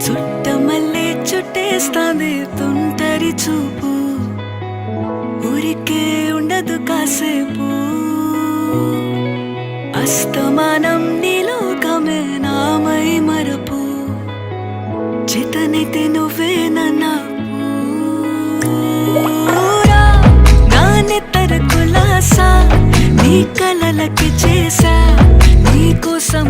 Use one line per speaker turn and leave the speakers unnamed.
చుట్టమల్లే చుట్టేస్తాంది తుంటరి చూపు, ఊరికే ఉండదు కాసేపు. అస్తమానం నీలోకమే నామై మరపు, చేతనైతే నువ్వే నాకు. నా నెత్తర కులాసా నీ కలలకి చేసా, నీ కోసం